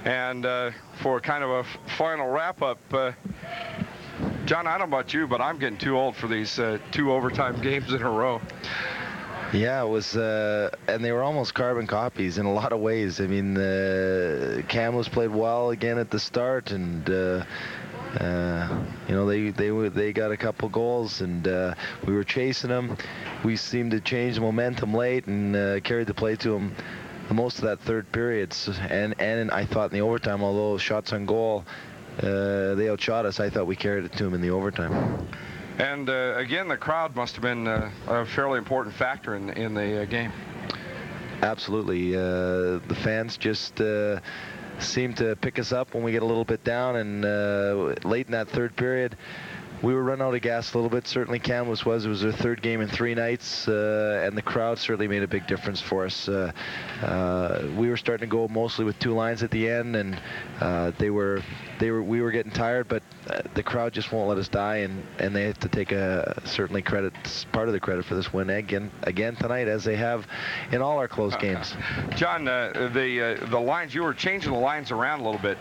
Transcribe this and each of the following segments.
And for kind of a final wrap-up, John, I don't know about you, but I'm getting too old for these 2 overtime games in a row. Yeah, it was, and they were almost carbon copies in a lot of ways. I mean, Kamloops played well again at the start, and you know, they got a couple goals, and we were chasing them. We seemed to change the momentum late and carried the play to them most of that third period. And I thought in the overtime, although shots on goal, they outshot us, I thought we carried it to them in the overtime. And again, the crowd must have been a fairly important factor in the game. Absolutely. The fans just seemed to pick us up when we get a little bit down, and late in that third period, we were running out of gas a little bit. Certainly Kamloops was. It was their third game in 3 nights, and the crowd certainly made a big difference for us. We were starting to go mostly with 2 lines at the end, and we were getting tired, but the crowd just won't let us die, and they have to take certainly part of the credit for this win again tonight, as they have in all our close games. John, the lines, you were changing the lines around a little bit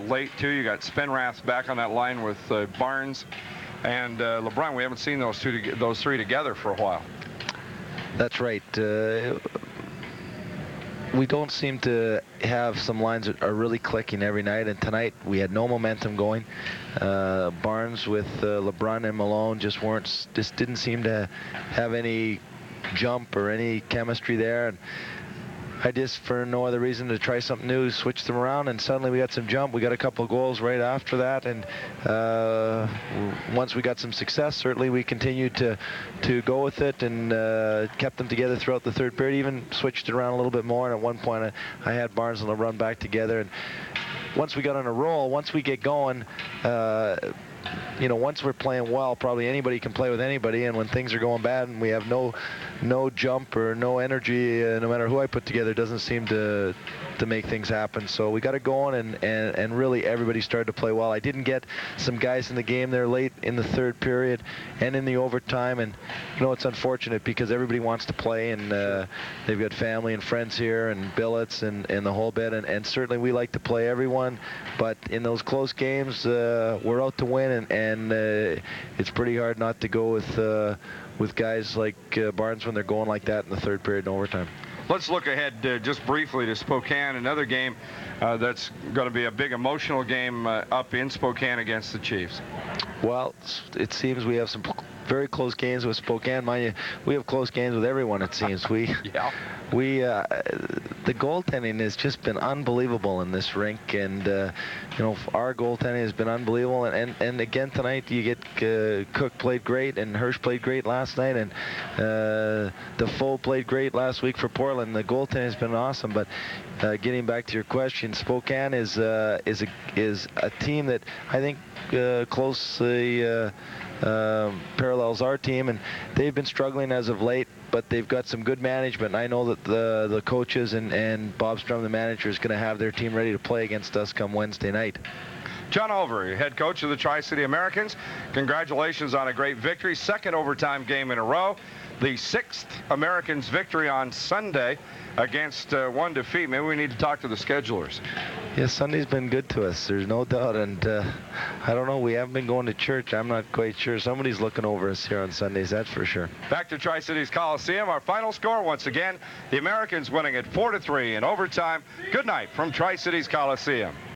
late too. You got Spenrath back on that line with Barnes and LeBrun. We haven't seen those 3 together for a while. That's right. We don't seem to have some lines that are really clicking every night, and tonight we had no momentum going. Barnes with LeBrun and Malone just didn't seem to have any jump or any chemistry there. And I just, for no other reason, to try something new, switched them around, and suddenly we got some jump. We got a couple of goals right after that, and once we got some success, certainly we continued to go with it and kept them together throughout the third period, even switched it around a little bit more, and at one point I had Barnes and LeBrun back together. And once we got on a roll, once we get going, you know, once we're playing well, probably anybody can play with anybody, and when things are going bad and we have no jump or no energy, no matter who I put together, it doesn't seem to make things happen. So we got it going, and really everybody started to play well. I didn't get some guys in the game there late in the third period and in the overtime, and you know, it's unfortunate because everybody wants to play, and they've got family and friends here and billets and the whole bit, and certainly we like to play everyone, but in those close games, we're out to win, and it's pretty hard not to go with guys like Barnes when they're going like that in the third period and overtime. Let's look ahead just briefly to Spokane, another game that's going to be a big emotional game up in Spokane against the Chiefs. Well, it seems we have some very close games with Spokane. Mind you, we have close games with everyone, it seems. The goaltending has just been unbelievable in this rink, and you know, our goaltending has been unbelievable. And again tonight, you get Cook played great, and Hirsch played great last night, and Defoe played great last week for Portland. The goaltending has been awesome. But getting back to your question, Spokane is a team that I think closely parallels our team, and they've been struggling as of late, but they've got some good management. I know that the coaches and Bob Strum, the manager, is going to have their team ready to play against us come Wednesday night. John Olver, head coach of the Tri-City Americans, congratulations on a great victory. 2nd overtime game in a row. The 6th Americans victory on Sunday against 1 defeat. Maybe we need to talk to the schedulers. Yes, Sunday's been good to us, there's no doubt, and I don't know, we haven't been going to church. I'm not quite sure. Somebody's looking over us here on Sundays, that's for sure. Back to Tri-Cities Coliseum. Our final score, once again, the Americans winning it 4-3 in overtime. Good night from Tri-Cities Coliseum.